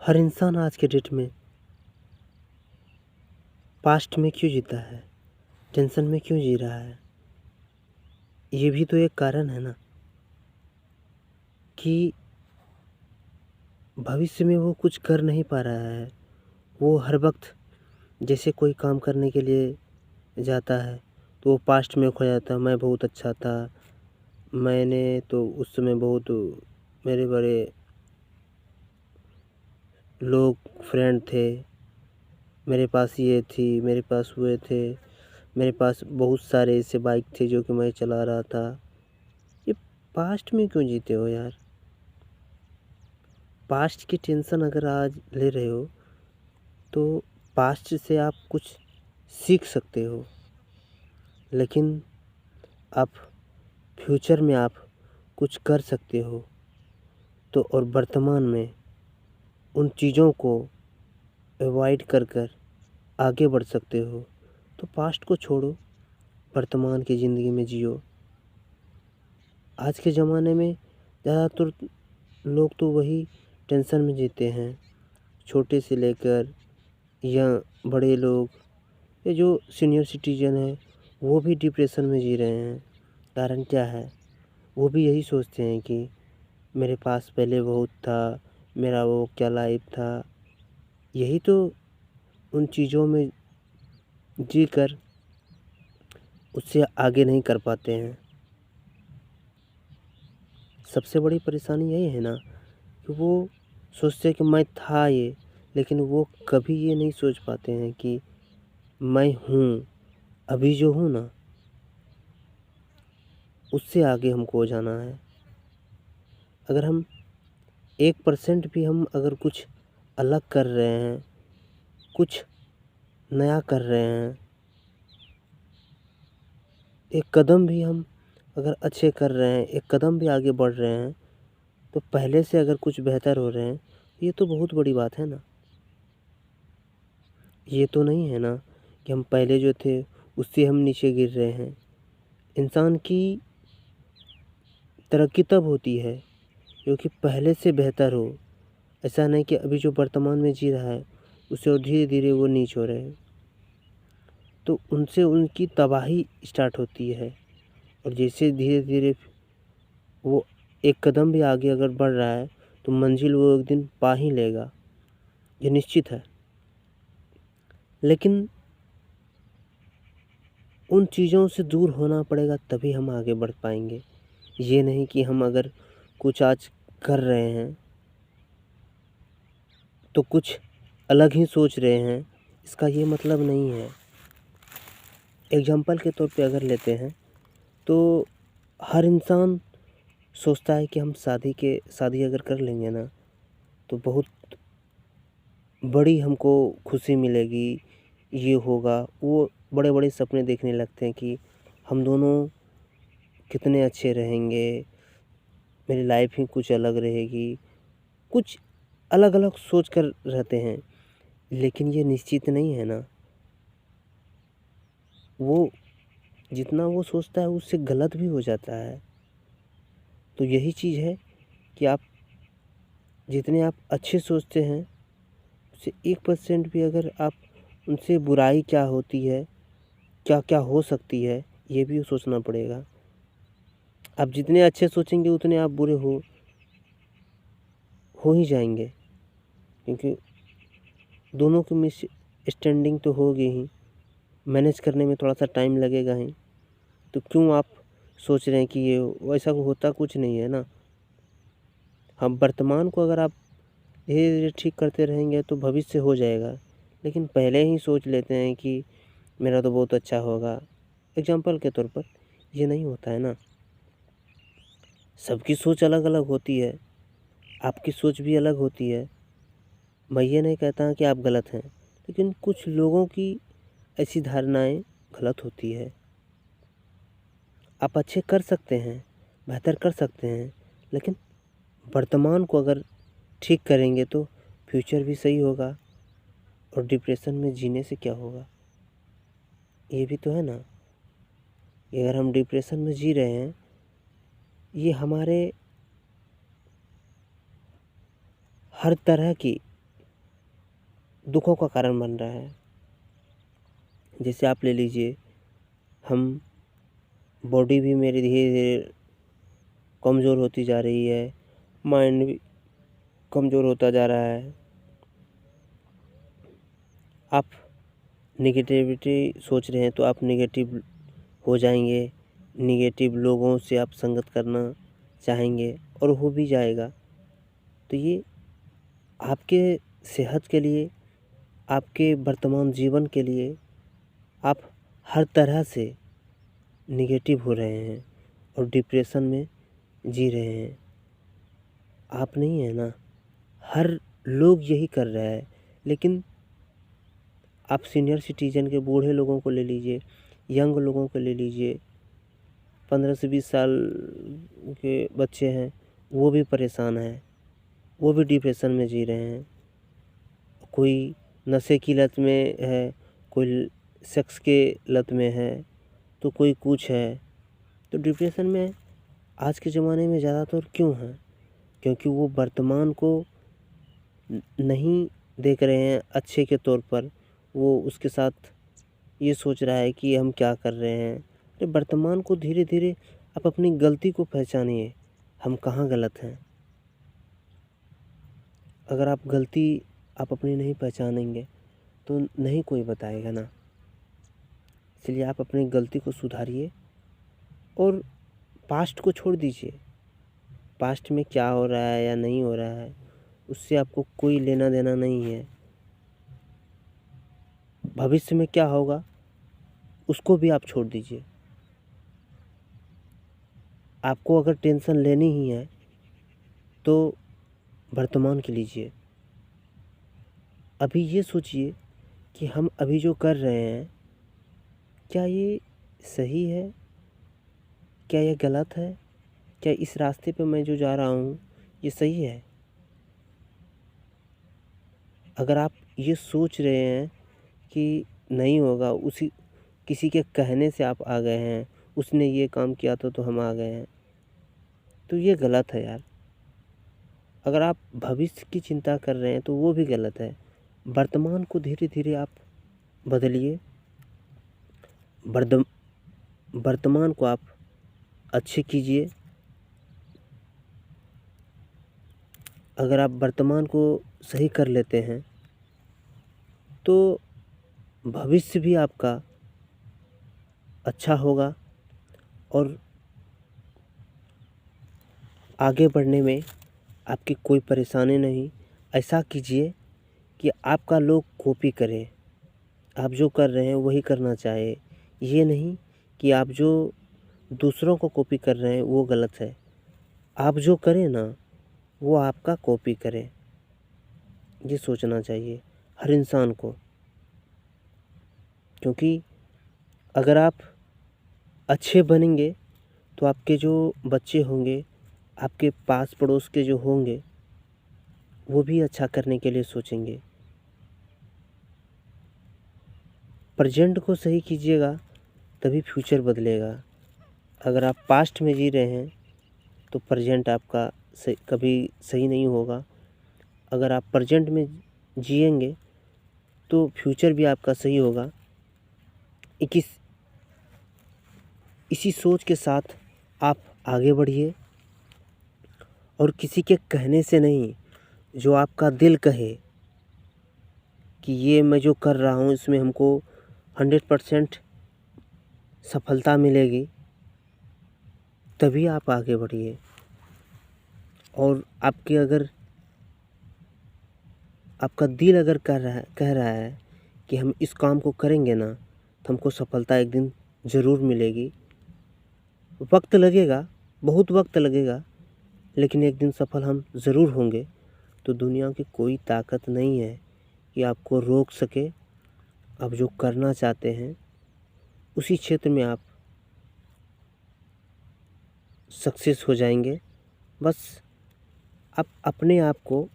हर इंसान आज के डेट में पास्ट में क्यों जीता है, टेंशन में क्यों जी रहा है? ये भी तो एक कारण है ना कि भविष्य में वो कुछ कर नहीं पा रहा है। वो हर वक़्त जैसे कोई काम करने के लिए जाता है तो वो पास्ट में खो जाता है। मैं बहुत अच्छा था, मैंने तो उस समय बहुत मेरे बड़े लोग फ्रेंड थे, मेरे पास ये थी, मेरे पास वो थे, मेरे पास बहुत सारे ऐसे बाइक थे जो कि मैं चला रहा था। ये पास्ट में क्यों जीते हो यार? पास्ट की टेंशन अगर आज ले रहे हो तो पास्ट से आप कुछ सीख सकते हो, लेकिन आप फ्यूचर में आप कुछ कर सकते हो तो और वर्तमान में उन चीज़ों को अवॉइड कर आगे बढ़ सकते हो। तो पास्ट को छोड़ो, वर्तमान की ज़िंदगी में जियो। आज के ज़माने में ज़्यादातर लोग तो वही टेंशन में जीते हैं, छोटे से लेकर या बड़े लोग, ये जो सीनियर सिटीजन है वो भी डिप्रेशन में जी रहे हैं। कारण क्या है? वो भी यही सोचते हैं कि मेरे पास पहले बहुत था, मेरा वो क्या लाइफ था। यही तो उन चीज़ों में जी कर उससे आगे नहीं कर पाते हैं। सबसे बड़ी परेशानी यही है ना कि वो सोचते हैं कि मैं था ये, लेकिन वो कभी ये नहीं सोच पाते हैं कि मैं हूँ, अभी जो हूँ ना उससे आगे हमको जाना है। अगर हम 1% भी हम अगर कुछ अलग कर रहे हैं, कुछ नया कर रहे हैं, एक कदम भी हम अगर अच्छे कर रहे हैं, एक कदम भी आगे बढ़ रहे हैं, तो पहले से अगर कुछ बेहतर हो रहे हैं, ये तो बहुत बड़ी बात है ना। ये तो नहीं है ना कि हम पहले जो थे उससे हम नीचे गिर रहे हैं। इंसान की तरक्की तब होती है क्योंकि पहले से बेहतर हो। ऐसा नहीं कि अभी जो वर्तमान में जी रहा है उससे और धीरे-धीरे वो नीच हो रहे हैं। तो उनसे उनकी तबाही स्टार्ट होती है और जैसे धीरे-धीरे वो एक कदम भी आगे अगर बढ़ रहा है तो मंजिल वो एक दिन पा ही लेगा, ये निश्चित है। लेकिन उन चीज़ों से दूर होना पड़ेगा तभी हम आगे बढ़ पाएँगे। ये नहीं कि हम अगर कुछ आज कर रहे हैं तो कुछ अलग ही सोच रहे हैं, इसका ये मतलब नहीं है। एग्ज़ाम्पल के तौर पे अगर लेते हैं तो हर इंसान सोचता है कि हम शादी अगर कर लेंगे ना तो बहुत बड़ी हमको खुशी मिलेगी, ये होगा, वो बड़े-बड़े सपने देखने लगते हैं कि हम दोनों कितने अच्छे रहेंगे, मेरी लाइफ़ ही कुछ अलग रहेगी। कुछ अलग-अलग सोच कर रहते हैं, लेकिन ये निश्चित नहीं है ना। वो जितना वो सोचता है उससे गलत भी हो जाता है। तो यही चीज़ है कि आप जितने आप अच्छे सोचते हैं उससे 1% भी अगर आप उनसे बुराई क्या होती है, क्या-क्या हो सकती है, ये भी सोचना पड़ेगा। आप जितने अच्छे सोचेंगे उतने आप बुरे हो ही जाएँगे, क्योंकि दोनों की मिसअंडरस्टैंडिंग तो होगी ही, मैनेज करने में थोड़ा-सा टाइम लगेगा ही। तो क्यों आप सोच रहे हैं कि ये वैसा होता कुछ नहीं है ना। हम वर्तमान को अगर आप धीरे-धीरे ठीक करते रहेंगे तो भविष्य हो जाएगा, लेकिन पहले ही सोच लेते हैं कि मेरा तो बहुत अच्छा होगा। एग्ज़ाम्पल के तौर पर ये नहीं होता है ना। सबकी सोच अलग-अलग होती है, आपकी सोच भी अलग होती है। मैं ये नहीं कहता कि आप गलत हैं, लेकिन कुछ लोगों की ऐसी धारणाएँ गलत होती है। आप अच्छे कर सकते हैं, बेहतर कर सकते हैं, लेकिन वर्तमान को अगर ठीक करेंगे तो फ्यूचर भी सही होगा और डिप्रेशन में जीने से क्या होगा? ये भी तो है ना। कि अगर हम डिप्रेशन में जी रहे हैं, ये हमारे हर तरह की दुखों का कारण बन रहा है। जैसे आप ले लीजिए, हम बॉडी भी मेरी धीरे-धीरे कमज़ोर होती जा रही है, माइंड भी कमज़ोर होता जा रहा है। आप नेगेटिविटी सोच रहे हैं तो आप नेगेटिव हो जाएंगे, नेगेटिव लोगों से आप संगत करना चाहेंगे और हो भी जाएगा। तो ये आपके सेहत के लिए, आपके वर्तमान जीवन के लिए आप हर तरह से नेगेटिव हो रहे हैं और डिप्रेशन में जी रहे हैं। आप नहीं है ना, हर लोग यही कर रहा है। लेकिन आप सीनियर सिटीजन के बूढ़े लोगों को ले लीजिए, यंग लोगों को ले लीजिए, 15 से 20 साल के बच्चे हैं, वो भी परेशान हैं, वो भी डिप्रेशन में जी रहे हैं। कोई नशे की लत में है, कोई सेक्स के लत में है, तो कोई कुछ है। तो डिप्रेशन में आज के ज़माने में ज़्यादातर क्यों है? क्योंकि वो वर्तमान को नहीं देख रहे हैं अच्छे के तौर पर। वो उसके साथ ये सोच रहा है कि हम क्या कर रहे हैं। अरे वर्तमान को धीरे धीरे आप अपनी गलती को पहचानिए, हम कहाँ गलत हैं। अगर आप अपनी नहीं पहचानेंगे तो नहीं कोई बताएगा ना। इसलिए आप अपनी गलती को सुधारिए और पास्ट को छोड़ दीजिए। पास्ट में क्या हो रहा है या नहीं हो रहा है, उससे आपको कोई लेना देना नहीं है। भविष्य में क्या होगा उसको भी आप छोड़ दीजिए। आपको अगर टेंशन लेनी ही है तो वर्तमान की लीजिए। अभी ये सोचिए कि हम अभी जो कर रहे हैं, क्या ये सही है, क्या ये गलत है, क्या इस रास्ते पे मैं जो जा रहा हूँ ये सही है। अगर आप ये सोच रहे हैं कि नहीं होगा, उसी किसी के कहने से आप आ गए हैं, उसने ये काम किया तो हम आ गए हैं, तो ये गलत है यार। अगर आप भविष्य की चिंता कर रहे हैं तो वो भी गलत है। वर्तमान को धीरे धीरे आप बदलिए। वर्तमान को आप अच्छे कीजिए। अगर आप वर्तमान को सही कर लेते हैं तो भविष्य भी आपका अच्छा होगा और आगे बढ़ने में आपकी कोई परेशानी नहीं। ऐसा कीजिए कि आपका लोग कॉपी करें, आप जो कर रहे हैं वही करना चाहे। ये नहीं कि आप जो दूसरों को कॉपी कर रहे हैं वो गलत है। आप जो करें ना वो आपका कॉपी करें, ये सोचना चाहिए हर इंसान को। क्योंकि अगर आप अच्छे बनेंगे तो आपके जो बच्चे होंगे, आपके पास पड़ोस के जो होंगे, वो भी अच्छा करने के लिए सोचेंगे। प्रेजेंट को सही कीजिएगा तभी फ्यूचर बदलेगा। अगर आप पास्ट में जी रहे हैं तो प्रेजेंट आपका कभी सही नहीं होगा। अगर आप प्रेजेंट में जिएंगे तो फ्यूचर भी आपका सही होगा। इसी सोच के साथ आप आगे बढ़िए और किसी के कहने से नहीं, जो आपका दिल कहे कि ये मैं जो कर रहा हूँ इसमें हमको 100% सफलता मिलेगी, तभी आप आगे बढ़िए। और आपका दिल अगर कह रहा है कि हम इस काम को करेंगे ना तो हमको सफलता एक दिन ज़रूर मिलेगी। वक्त लगेगा, बहुत वक्त लगेगा, लेकिन एक दिन सफल हम ज़रूर होंगे। तो दुनिया की कोई ताकत नहीं है कि आपको रोक सके। आप जो करना चाहते हैं उसी क्षेत्र में आप सक्सेस हो जाएंगे। बस आप अपने आप को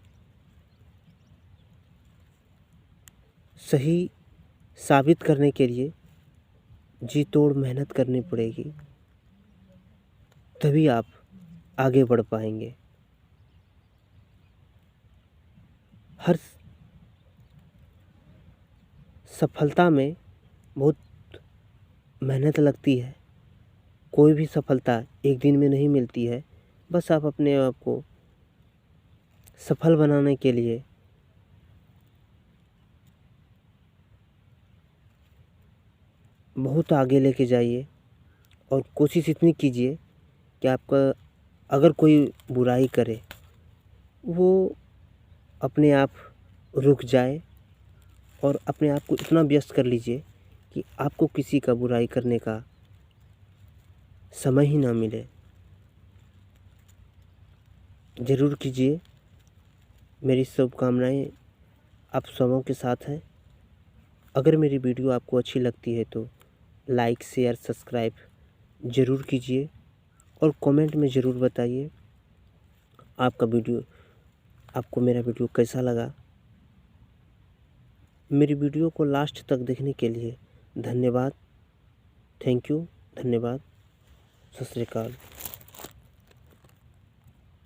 सही साबित करने के लिए जी तोड़ मेहनत करनी पड़ेगी, तभी आप आगे बढ़ पाएंगे। हर सफलता में बहुत मेहनत लगती है। कोई भी सफलता एक दिन में नहीं मिलती है। बस आप अपने आप को सफल बनाने के लिए बहुत आगे लेके जाइए और कोशिश इतनी कीजिए कि आपका अगर कोई बुराई करे वो अपने आप रुक जाए और अपने आप को इतना व्यस्त कर लीजिए कि आपको किसी का बुराई करने का समय ही ना मिले। ज़रूर कीजिए। मेरी शुभकामनाएं आप सबों के साथ हैं। अगर मेरी वीडियो आपको अच्छी लगती है तो लाइक शेयर सब्सक्राइब ज़रूर कीजिए और कमेंट में ज़रूर बताइए आपको मेरा वीडियो कैसा लगा। मेरी वीडियो को लास्ट तक देखने के लिए धन्यवाद। Thank you. धन्यवाद। सत श्री अकाल।